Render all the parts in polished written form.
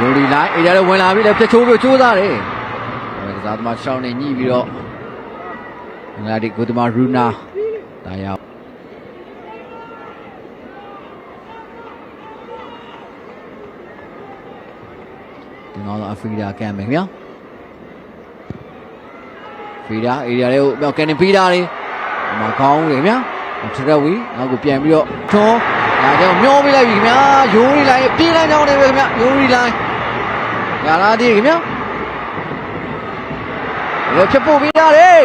ယိုရီလိုင်းအေးရတဲ့ဝင်လာပြီလေဖြတ်ချိုးပြီးကြိုးစားတယ်ကစားသမားရှောင်းနေညှိပြီးတော့ငါဒီကိုသမားရူနာဒါရောက်ဒီနောက်တော့အဖရီဒါကန်မယ်ခင်ဗျာဖရီဒါအေးရတဲ့ကိုကန်နေပြီးတာလေဒီမှာကောင်းတယ်ခင်ဗျာထရက်ဝီနောက်ကိုပြန်ပြီးတော့ထွန်းဒါကြောင့်မျောပေးလိုက်ပြီခင်ဗျာယိုရီလိုင်းပြေးလိုက်ကြောင်းနေပဲခင်ဗျာယိုရီလိုင်းရလာသေးခင်ဗျာလေဖြတ်ပို့ပေးရတယ်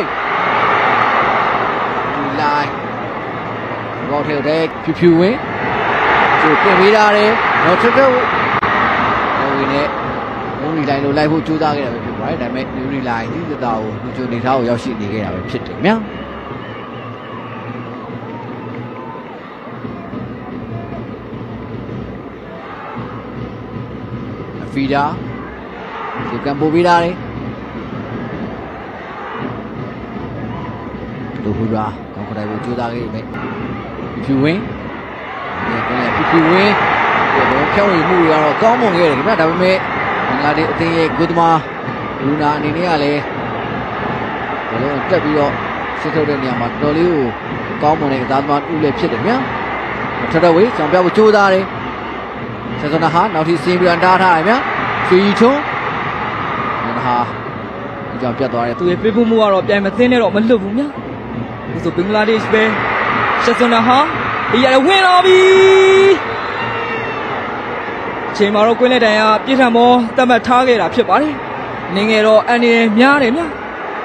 ဒီလိုင်းဘောထဲတဲ့ဖြူဖြူဝင်းကျိုးပြင်ပေးရတယ်တော့ထက်တဲ့ဝီနဲ့ယိုရီလိုင်းလိုလိုက်ဖို့ကြိုးစားခဲ့တာပဲဖြစ်ပါတယ်ဒါပေမဲ့ယိုရီလိုင်းဒီသတာကိုလူချိုနေသားကိုရောက်ရှိနေခဲ့တာပဲဖြစ်တယ်ခင်ဗျာဖီဒါဒီကံပို့ပေးတာလေလူဟူရာကောင်းခတိုင်းကိုကြိုးစားခဲ့ပြီဖြူဝင်းဖြူဝင်းဒီဖြောင်းရမှုတွေကတော့ကောင်းမွန်ခဲ့တယ်ခင်ဗျာဒါပေမဲ့ဘင်္ဂလားဒေ့ရှ်အသင်းရဲ့ဂုသမာလူနာအနေနဲ့ကလည်းဘလုံးတက်ပြီးတော့စစ်ထုတ်တဲ့နေရာမှာတော်လေးကိုကောင်းမွန်တဲ့ကစားသမားဦးလည်းဖြစ်တယ်ခင်ဗျာထထဝေးဆောင်ပြဖို့ကြိုးစားတယ်ဆက်စနာဟာနောက်ထပ်စင်းပြီးတားထားတယ်ဗျာဖီထုံးဟာဒီကြောင့်ပြတ်သွားတယ်သူရဲ့ပေးဖို့မှုကတော့ပြန်မသိနဲ့တော့မလွတ်ဘူးများဒီဆိုဘင်္ဂလားဒေ့ရှ်ပဲရှက်စနာဟာဒီရဝင်လာပြီအချိန်မှာတော့ကွင်းလက်တိုင်ကပြစ်ထန်မောတတ်မှတ်ထားခဲ့တာဖြစ်ပါတယ်နေငယ်တော့အန်ဒီများတယ်များ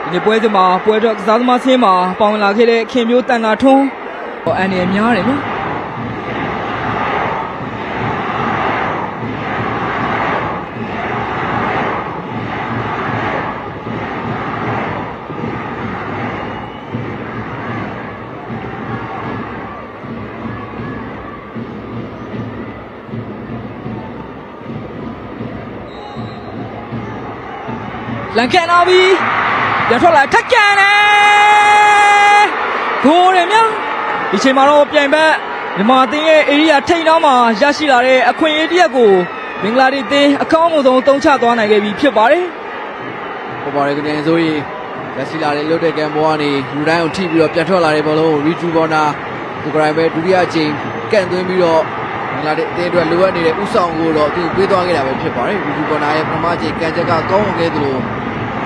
ဒီနေ့ပွဲစဉ်မှာပွဲတော့ကစားသမားဆင်းမှာပေါဝင်လာခဲ့တဲ့ခင်မျိုးတန်တာထွန်းအန်ဒီများတယ်များလန်ကန်လာပြီပြန်ထွက်လာထက်ကန်တယ်ဂိုးတယ်များဒီချိန်မှာတော့ပြိုင်ဘက်မြန်မာအသင်းရဲ့ area ထိပ်နှောင်းမှာရရှိလာတဲ့အခွင့်အရေးတစ်ရပ်ကိုဘင်္ဂလားဒေ့ရှ်အသင်းအကောင်းဆုံးတုံးချသွားနိုင်ခဲ့ပြီဖြစ်ပါတယ်ဟုတ်ပါတယ်ခင်ဗျာဆိုရင်ရရှိလာတဲ့လုတ်တဲ့ကံဘောကနေလူတိုင်းကိုထိပြီးတော့ပြန်ထွက်လာတဲ့ဘောလုံးကိုရီဂျူဘောနာဒီကရိုင်ပဲဒုတိယအချိန်ကန့်သွင်းပြီးတော့ဘင်္ဂလားဒေ့ရှ်အသင်းအတွက်လိုအပ်နေတဲ့ဥဆောင်ကိုတော့သူပေးသွားခဲ့တာပဲဖြစ်ပါတယ်ရီဂျူဘောနာရဲ့ပထမအချိန်ကံချက်ကကောင်းဝင်ခဲ့သလို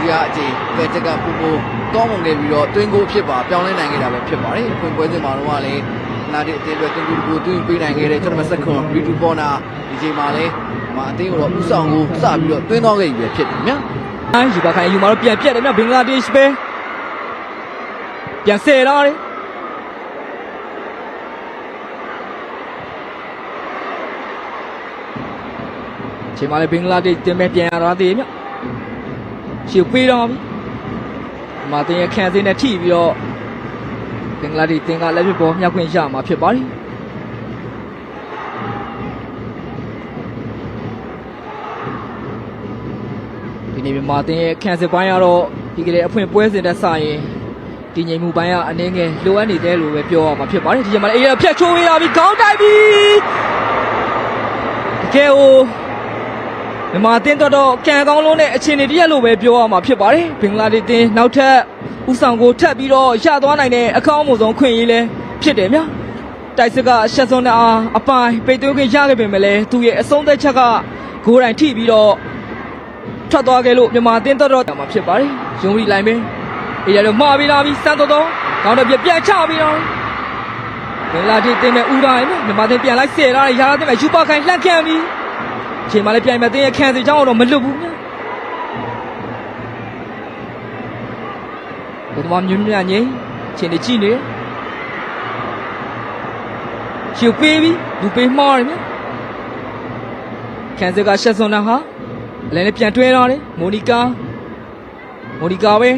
ဒီအချိန်ကံချက်ကပူပူကောင်းဝင်ခဲ့ပြီးတော့တွင်းကိုအဖြစ်ပါပြောင်းလဲနိုင်ခဲ့တာပဲဖြစ်ပါတယ်ဖွင့်ပွဲစဉ်မှာတော့လည်းနာဒီအသင်းအတွက်တွင်းကိုတွင်းပေးနိုင်ခဲ့တဲ့ကျွန်တော်ဆက်ခွန်ရီဂျူဘောနာဒီချိန်မှာလည်းအသင်းကိုတော့ဥဆောင်ကိုစပြီးတော့တွင်းသွားခဲ့ပြီပဲဖြစ်တယ်များယူပါခိုင်ယူမှာတော့ပြန်ပြတ်တယ်မြဘင်္ဂလားဒေ့ရှ်ပဲပြန်ဆယ်လာတယ်ချိန်မှာလည်းဘင်္ဂလားဒေ့ရှ်တင်မဲ့ပြန်ရတာသေးမြရှေ့ပေးတော့ပြီဒီမှာတင်ရခန့်စင်းနဲ့ထိပြီးတော့ဘင်္ဂလားဒေ့ရှ်တင်ကလက်ပြပေါ်မြောက်ခွင့်ရမှာဖြစ်ပါတယ်ဒီနေ့မြန်မာတင်ရဲ့ခန့်စစ်ပိုင်းကတော့ဒီကလေးအဖွင့်ပွဲစဉ်တဲ့စရင်တည်ငြိမ်မှုပိုင်းကအနေငယ်လိုအပ်နေတဲ့လို့ပဲပြောရမှာဖြစ်ပါတယ်ဒီချိန်မှာလည်းအေးရဖြတ်ချိုးရပြီခေါင်းတိုက်ပြီတကယ်ကိုမြန်မာတင်တော့ကံကောင်းလုံးနဲ့အခြေအနေတည်းရလို့ပဲပြောရမှာဖြစ်ပါတယ်ဘင်္ဂလားဒေ့ရှ်တင်နောက်ထပ်ဥဆောင်ကိုထပ်ပြီးတော့ရသွားနိုင်တဲ့အကောင်းအဆုံးခွင့်ရေးလဲဖြစ်တယ်များတိုက်စစ်ကရှက်စွန်းနဲ့အားအပိုင်ပိတ်သွင်းခွင့်ရခဲ့ပေမဲ့လည်းသူရဲ့အဆုံးသက်ချက်ကဂိုးတိုင်ထိပြီးတော့ထွက်သွားခဲ့လို့မြန်မာတင်တော့မှာဖြစ်ပါတယ်ယုံပြီးလိုက်မယ်အေးရတော့မှာပြီးလာပြီးစမ်းတော့ကောင်းတော့ပြန်ချပြီးတော့ဘင်္ဂလားဒေ့ရှ်တင်မဲ့ဦးတိုင်းမြန်မာတင်ပြန်လိုက်ဆယ်လာရတာတင်မဲ့ယူပါခိုင်လှန့်ခံပြီးချိန်မှလည်းပြိုင်မဲ့တင်းရဲ့ခံစီချောင်းတော့မလွတ်ဘူးဘုဒ္ဓမမျိုးမြငိမ့်ချိန်နေကြည့်နေရှုပ်ပေးပြီးလူပေးမှားတယ်မြခံစီကရှက်စွန်နာဟာအလဲနဲ့ပြန်တွဲလာတယ်မိုနီကာပဲ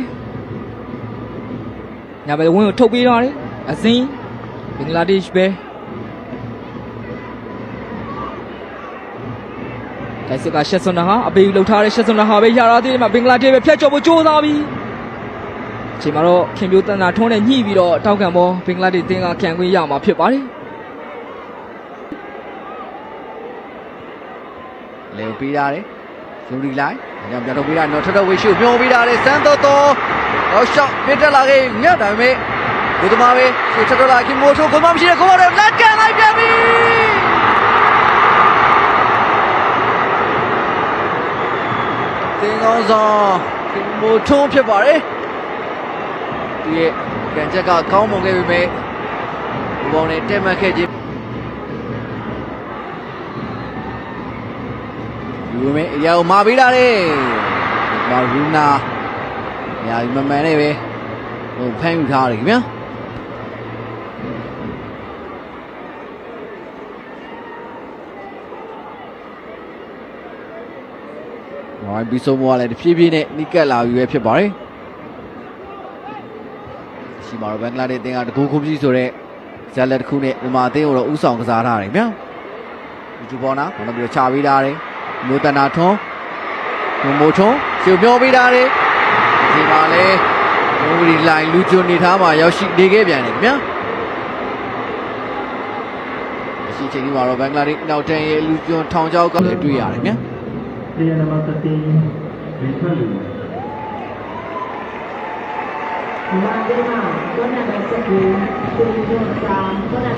ညာဘက်ဝင်းကိုထုတ်ပေးထားတယ်အစင်းဘင်္ဂလားဒေ့ရှ်ပဲတိုက်စစ်ကရှက်စွန်နာဟာအပေလှုပ်ထားတဲ့ရှက်စွန်နာဟာပဲရတာသေးတယ်မှာဘင်္ဂလားဒေ့ရှ်ပဲဖြတ်ကျော်ဖို့ကြိုးစားပြီးအချိန်မှာတော့ခင်ပြိုးတန်တာထုံးနဲ့ညှိပြီးတော့တောက်ကံပေါ်ဘင်္ဂလားဒေ့ရှ်တင်းကခံခွင့်ရမှာဖြစ်ပါတယ်လေပေးရတယ် လူဒီလိုက်ညပြန်ထုတ်ပေးတာနော်ထထဝေရှုမျောပေးတာလေစန်းတော်တော်တော့ရှော့ပြတက်လာခဲ့ညဒါပေမဲ့ဘုသမားပဲရှေ့ထထလာခင်မိုးထိုးကိုမရှိတဲ့ကိုတော့လက်ကန်လိုက်ပြန်ပြီတင်းကောင်းဆောင်ခင်မိုးထိုးဖြစ်ပါတယ်ဒီရဲ့ကန်ချက်ကကောင်းမွန်ခဲ့ပေမဲ့ဘူပေါင်းနဲ့တက်မှတ်ခဲ့ခြင်းယူမေအရာကိုမာပေးတာလေဘာရူနာညာမမှန်နေပဲဟိုဖမ်းယူထားတယ်ခင်ဗျာဟိုဘီဆိုမောလည်းတဖြည်းဖြည်းနဲ့နိကက်လာပြီပဲဖြစ်ပါတယ်ရှိမှာတော့ဘင်္ဂလားဒေ့ရှ်အသင်းကတကူခုပြီးဆိုတော့ဇက်လက်တစ်ခုနဲ့မြန်မာအသင်းကိုတော့ဥဆောင်ကစားထားတယ်ဗျာဒီဘောနာဘာလို့ပြီးချပေးထားတယ်မျိုးတနာထွန်းမိုးထွန်းရှုပ်ပြောပေးထားတယ်ဒီမှာလဲမိုးရီလိုင်လူကျွနေထားမှာရောက်ရှိနေခဲ့ပြန်တယ်ခင်ဗျာအရှိချိန်ဒီမှာတော့ဘင်္ဂလားဒေ့ရှ်နောက်တန်းရဲ့လူကျွထောင်ချောက်ကလည်းတွေ့ရတယ်ဗျာPlayer number 13, Vitalu.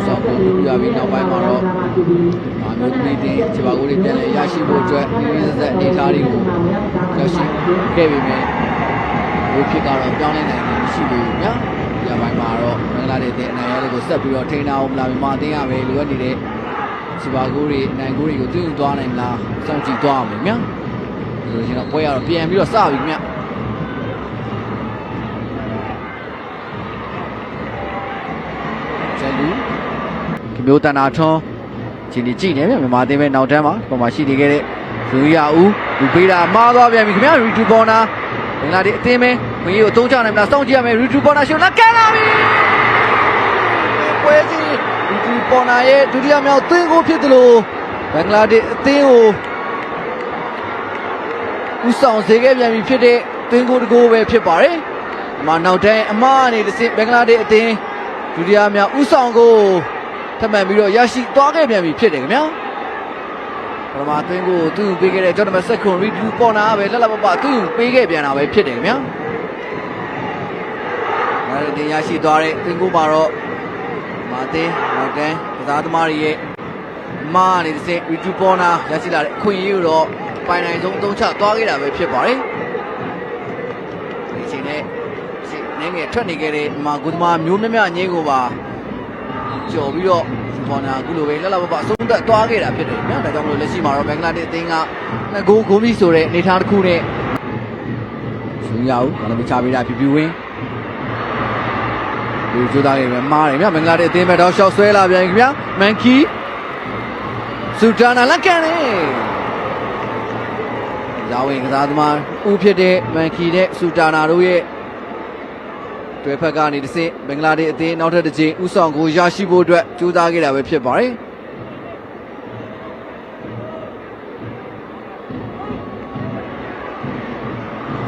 ဆောက်ပြီးပြပြီးနောက်ပိုင်းမှာတော့မျိုးသမီးတင်ခြေပါကိုတွေပြန်လဲရရှိဖို့အတွက်ဒီစက်အနေထားတွေကိုရောက်ရှိခဲ့ပြီမယ်ဘိုးဖြစ်ကတော့ပြောင်းလဲနိုင်တယ်ရှိလို့ဗျာဒီပိုင်းမှာတော့ဘင်္ဂလားဒေ့ရှ်အနိုင်ရတဲ့ကိုဆက်ပြီးတော့ထိန်းအောင်မလားမြန်မာအသင်းကပဲလိုအပ်နေတဲ့ခြေပါကိုတွေအနိုင်ကိုတွေကိုသိယူသွားနိုင်မလားစောင့်ကြည့်သွားအောင်ဗျာဒီလိုချင်းတော့ပွဲရတော့ပြန်ပြီးတော့စပြီဗျာကျန်လူဒီမျိုးတန်တာထွန်းခြေနေကြည့်နေဗျမြန်မာအသင်းပဲနောက်တန်းမှာပုံမှာရှိနေခဲ့တဲ့ဇူရီယာဦးလူပေးတာမှားသွားပြန်ပြီခင်ဗျာရီတူဘောနာဘင်္ဂလားဒေ့ရှ်အသင်းပဲခွင့်ရကိုအသုံးချနိုင်မလားစောင့်ကြည့်ရမယ်ရီတူဘောနာရှုံးလာကန်လာပြီပွဲစီရီတူဘောနာရဲ့ဒုတိယမြောက်သွင်းကိုဖြစ်တယ်လို့ဘင်္ဂလားဒေ့ရှ်အသင်းကိုဦးဆောင်စေခဲ့ပြန်ပြီဖြစ်တဲ့သွင်းကိုတကိုးပဲဖြစ်ပါတယ်ဒီမှာနောက်တန်းအမားအနေနဲ့ဘင်္ဂလားဒေ့ရှ်အသင်းဒုတိယမြောက်ဦးဆောင်ကိုထပ်မံပြီးတော့ရရှိသွားခဲ့ပြန်ပြီဖြစ်တယ်ခင်ဗျာပထမသွင်းကိုသူ့ပေးခဲ့တဲ့ကျော်နံပါတ်7ခွန်ရီဒူပေါ်နာပဲလက်လက်ပပသူ့ပေးခဲ့ပြန်တာပဲဖြစ်တယ်ခင်ဗျာအဲဒီတင်ရရှိသွားတဲ့သွင်းကိုမှာတော့မာတင်နောက်တန်းကစားသမားတွေရဲ့မာနေတဲ့ရီဒူပေါ်နာရရှိလာတဲ့အခွင့်အရေးကိုတော့ပိုင်နိုင်ဆုံးသုံးချသွားခဲ့တာပဲဖြစ်ပါတယ်ဒီချိန်နဲ့နည်းငယ်ထွက်နေခဲ့တဲ့မာဂူသမားမျိုးမြမြငင်းကိုပါကျော်ပြီးတော့ပေါ်နာအခုလိုပဲလက်လက်ပပအဆုံးသက်သွားခဲ့တာဖြစ်တယ်ဗျာဒါကြောင့်မလို့လက်ရှိမှာတော့ဘင်္ဂလားဒေ့ရှ်အသင်းက2ဂိုးဂိုးပြီးဆိုတဲ့အနေအထားတစ်ခုနဲ့ယူရအောင်ဘာလို့မချပေးတာပြူဝင်းဒီကြိုးသားခဲ့ပဲမားတယ်ဗျာဘင်္ဂလားဒေ့ရှ်အသင်းပဲတော့ရှော့ဆွဲလာပြန်ခင်ဗျာမန်ကီစူတာနာလက်ကန်နေဇာဝင်ကစားသမားဦးဖြစ်တဲ့မန်ကီနဲ့စူတာနာတို့ရဲ့တွဲဖက်ကနေတစ်ဆင့်ဘင်္ဂလားဒေ့ရှ်အသင်းနောက်ထပ်တစ်ချိန်ဥဆောင်ကိုရရှိဖို့အတွက်ကြိုးစားခဲ့တာပဲဖြစ်ပါတယ်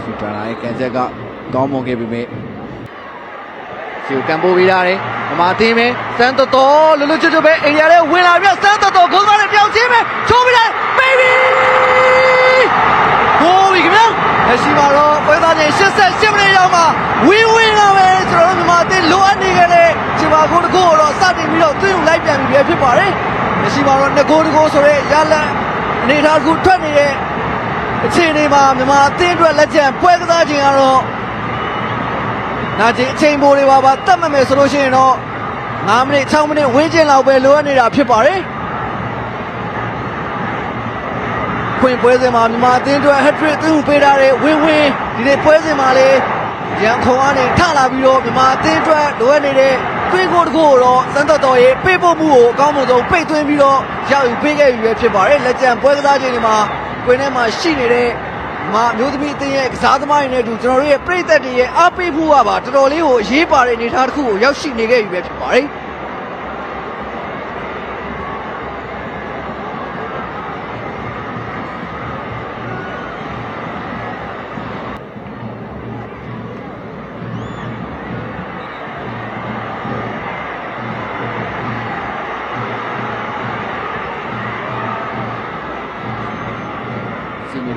စူတာနာရဲ့ကန်ချက်ကကောင်းမွန်ခဲ့ပေမဲ့ရှူကန်ပိုးပေးရတယ်အမာအသင်းပဲစန်းတော်တော်လွတ်လွတ်ကျွတ်ကျွတ်ပဲအိမ်ရတဲ့ဝင်လာပြီးစန်းတော်တော်ဂိုးသားနဲ့ပြောင်းချင်းပဲချိုးပြီးတယ်ဘေဘီဟိုးပြီခင်ဗျာလက်ရှိမှာတော့ပွဲသားချင်း88မိနစ်ရောက်မှာဝင်းဝင်းကပဲကျွန်တော်တို့မြန်မာအသင်းလိုအပ်နေခဲ့တဲ့ခြေပါကိုတကူတော့စတင်ပြီးတော့သွင်းလိုက်ပြန်ပြီဖြစ်ပါတယ်လက်ရှိမှာတော့2ဂိုးတကူဆိုတဲ့ရလတ်အနေထားကူထွက်နေတဲ့အခြေအနေမှာမြန်မာအသင်းအတွက်လက်ကျန်ပွဲကစားခြင်းကတော့နာကျင်အချိန်ပိုတွေပါတတ်မှတ်မယ်ဆိုလို့ရှိရင်တော့9မိနစ်6မိနစ်ဝန်းကျင်လောက်ပဲလိုအပ်နေတာဖြစ်ပါတယ်ခွင့်ပွဲစဉ်မှာမြန်မာအသင်းအတွက် hat-trick သွင်းပေးထားတဲ့ဝင်းဝင်းဒီနေ့ပွဲစဉ်မှာလေရန်ခုံကနေထလာပြီးတော့မြန်မာအသင်းအတွက်လိုအပ်နေတဲ့သွင်းကိုတကူတော့စန်းတော်တော်ရဲ့ပေးပို့မှုကိုအကောင်းဆုံးပိတ်သွင်းပြီးတော့ရယူပေးခဲ့ပြီပဲဖြစ်ပါတယ်လက်ကျန်ပွဲကစားချိန်တွေမှာကွင်းထဲမှာရှိနေတဲ့မျိုးသမီးအသင်းရဲ့ကစားသမားတွေနဲ့အတူကျွန်တော်တို့ရဲ့ပြည်သက်တွေရဲ့အားပေးမှုကပါတော်တော်လေးကိုအရေးပါတဲ့အနေအထားတစ်ခုကိုရောက်ရှိနေခဲ့ပြီပဲဖြစ်ပါတယ်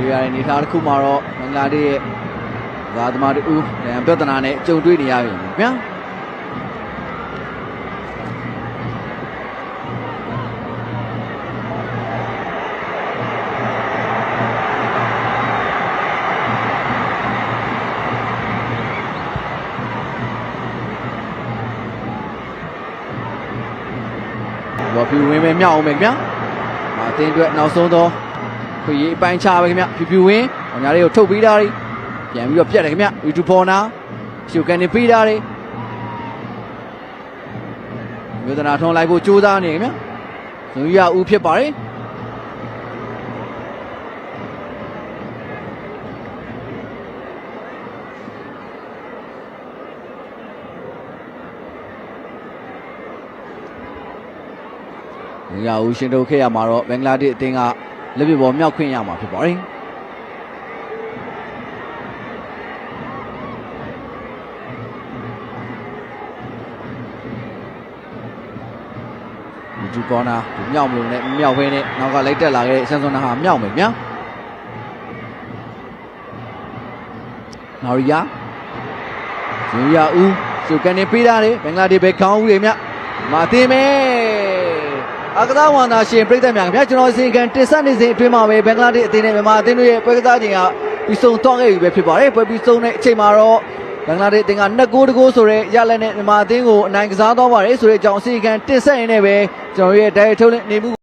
တွေရတဲ့နေသားတစ်ခုမှာတော့ဘင်္ဂလားဒေ့ရှ်ရဲ့ဇာသမားတူဒဏ်ပြဿနာနဲ့ကြုံတွေ့နေရပြီဗျာဘောဖြူဝင်းပဲမြောက်အောင်ပဲခင်ဗျာအသင်းအတွက်နောက်ဆုံးတော့ခွေရေးအပိုင်းချပဲခင်ဗျာဖြူဝင်းအများလေးကိုထုတ်ပေးတာတွေပြန်ပြီးတော့ပြတ်တယ်ခင်ဗျာရီတူဖော်နာရှုကန်နေပေးတာတွေဝေဒနာထွန်လိုက်ဖို့ကြိုးစားနေခင်ဗျာဇွန်ရဦးဖြစ်ပါတယ်ရဦးရှင်တို့ခဲ့ရမှာတော့ဘင်္ဂလားဒေ့ရှ်အသင်းကလက်ပြပေါ်မြောက်ခွင့်ရမှာဖြစ်ပါတယ်ဒီကောနာမြောက်မလို့နဲ့မြောက်ဖဲနဲ့နောက်ကလိုက်တက်လာခဲ့တဲ့ဆန်စွန်နာဟာမြောက်မယ်ဗျာနော်ရီယာဇူယာဦးစုကန်နေပေးတာလေဘင်္ဂလားဒေ့ရှ်ပဲခေါင်းဦးတွေမြမာတင်မဲအကစားဝန်သားရှင်ပြည်သက်များခင်ဗျာကျွန်တော်အစီအကံတင်ဆက်နေစဉ်အတွင်းမှာပဲဘင်္ဂလားဒေ့ရှ်အသင်းနဲ့မြန်မာအသင်းတို့ရဲ့ပွဲကစားချိန်ကပြီးဆုံးသွားခဲ့ပြီပဲဖြစ်ပါတယ်ပွဲပြီးဆုံးတဲ့အချိန်မှာတော့ဘင်္ဂလားဒေ့ရှ်အသင်းက2 ဂိုး1 ဂိုးဆိုတဲ့ရလက်နဲ့မြန်မာအသင်းကိုအနိုင်ကစားသွားပါတယ်ဆိုတဲ့အကြောင်းအစီအကံတင်ဆက်ရင်းနဲ့ပဲကျွန်တော်ရဲ့ဒိုင်ထုတ်နေမှု